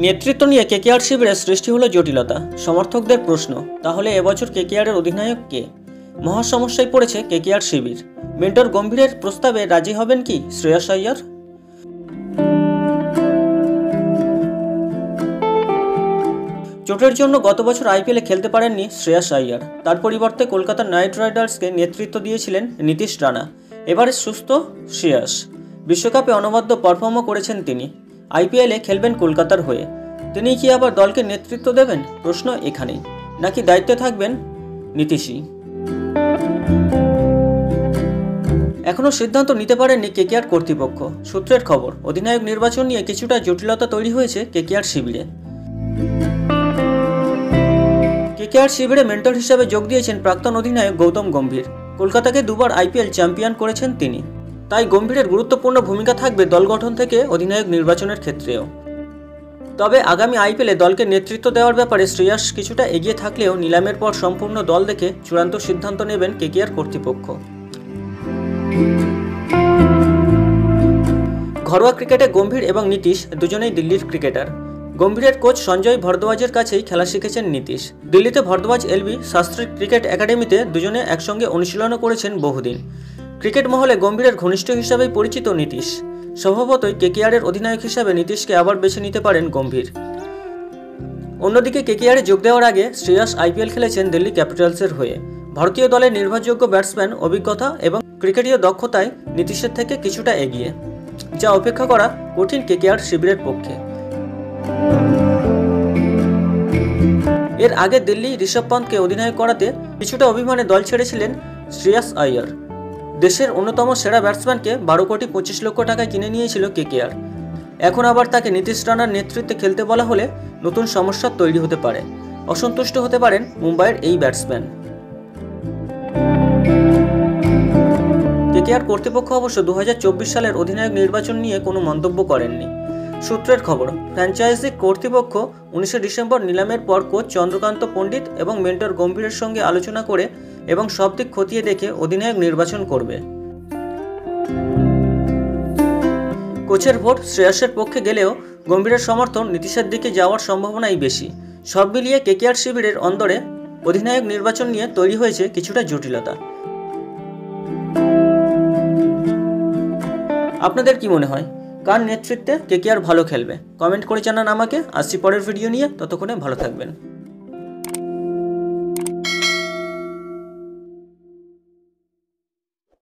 নেতৃত্ব নিয়ে কেকেআর শিবিরে সৃষ্টি হলো জটিলতা। সমর্থকদের প্রশ্ন, তাহলে এবছর কেকেআরের অধিনায়ক কে? মহা সমস্যায় পড়েছে কেকেআর শিবির। মেন্টর গম্ভীরের প্রস্তাবে রাজি হবেন কি শ্রেয়াস আইয়ার? চোটের জন্য গত বছর আইপিএলে খেলতে পারেননি শ্রেয়াস আইয়ার। তার পরিবর্তে কলকাতা নাইট রাইডার্সকে নেতৃত্ব দিয়েছিলেন নীতিশ রানা। এবারে সুস্থ শ্রেয়াস। বিশ্বকাপে অনবদ্য পারফর্মও করেছেন তিনি। আইপিএলে খেলবেন কলকাতার হয়ে। তিনি কি আবার দলকে নেতৃত্ব দেবেন? প্রশ্ন এখানেই। নাকি দায়িত্বে থাকবেন নীতিশই? এখনও সিদ্ধান্ত নিতে পারেননি কেকেআর কর্তৃপক্ষ। সূত্রের খবর, অধিনায়ক নির্বাচন নিয়ে কিছুটা জটিলতা তৈরি হয়েছে কেকেআর শিবিরে। কেকেআর শিবিরে মেন্টর হিসাবে যোগ দিয়েছেন প্রাক্তন অধিনায়ক গৌতম গম্ভীর। কলকাতাকে দুবার আইপিএল চ্যাম্পিয়ন করেছেন তিনি। তাই গম্ভীরের গুরুত্বপূর্ণ ভূমিকা থাকবে দল গঠন থেকে অধিনায়ক নির্বাচনের ক্ষেত্রেও। তবে আগামী আইপিএলে দলকে নেতৃত্ব দেওয়ার ব্যাপারে শ্রেয়াস কিছুটা এগিয়ে থাকলেও নিলামের পর সম্পূর্ণ দল দেখে চূড়ান্ত সিদ্ধান্ত নেবেন কেকেআর কর্তৃপক্ষ। ঘরোয়া ক্রিকেটে গম্ভীর এবং নীতিশ দুজনেই দিল্লির ক্রিকেটার। গম্ভীরের কোচ সঞ্জয় ভরদ্বাজের কাছেই খেলা শিখেছেন নীতিশ। দিল্লিতে ভরদ্বাজ এলবি শাস্ত্রী ক্রিকেট একাডেমিতে দুজনে একসঙ্গে অনুশীলনও করেছেন বহুদিন। ক্রিকেট মহলে গম্ভীরের ঘনিষ্ঠ হিসাবেই পরিচিত নীতিশ। স্বভাবতই কেকেআরের অধিনায়ক হিসাবে নীতিশকে আবার বেছে নিতে পারেন গম্ভীর। অন্যদিকে কেকেআরে যোগ দেওয়ার আগে শ্রেয়াস আইপিএল খেলেছেন দিল্লি ক্যাপিটালসের হয়ে। ভারতীয় দলের নির্ভরযোগ্য ব্যাটসম্যান, অভিজ্ঞতা এবং ক্রিকেটীয় দক্ষতায় নীতিশের থেকে কিছুটা এগিয়ে, যা অপেক্ষা করা কঠিন কেকেআর শিবিরের পক্ষে। এর আগে দিল্লি ঋষভ পন্থকে অধিনায়ক করাতে কিছুটা অভিমানে দল ছেড়েছিলেন শ্রেয়াস আইয়ার। দেশের অন্যতম সেরা ব্যাটসম্যানকে 12 কোটি 25 লক্ষ টাকায় কিনে নিয়েছিল কেকেআর। এখন আবার তাকে নীতিশ রানার নেতৃত্বে খেলতে বলা হলে নতুন সমস্যা তৈরি হতে পারে। অসন্তুষ্ট হতে পারেন মুম্বাইয়ের এই ব্যাটসম্যান। কেকেআর কর্তৃপক্ষ অবশ্য 2024 সালের অধিনায়ক নির্বাচন নিয়ে কোনো মন্তব্য করেননি। সূত্রের খবর, ফ্র্যাঞ্চাইজি কর্তৃপক্ষ 19 ডিসেম্বর নিলামের পর কোচ চন্দ্রকান্ত পণ্ডিত এবং মেন্টর গম্ভীরের সঙ্গে আলোচনা করে এবং সব দিক খতিয়ে দেখে অধিনায়ক নির্বাচন করবে। কোচের ভোট শ্রেয়াসের পক্ষে গেলেও গম্ভীরের সমর্থন নীতিশের দিকে যাওয়ার সম্ভাবনাই বেশি। সব মিলিয়ে কেকেআর শিবিরের অন্দরে অধিনায়ক নির্বাচন নিয়ে তৈরি হয়েছে কিছুটা জটিলতা। আপনাদের কি মনে হয়, কার নেতৃত্বে কেকেআর ভালো খেলবে? কমেন্ট করে জানান আমাকে। আসছি পরের ভিডিও নিয়ে, ততক্ষণে ভালো থাকবেন।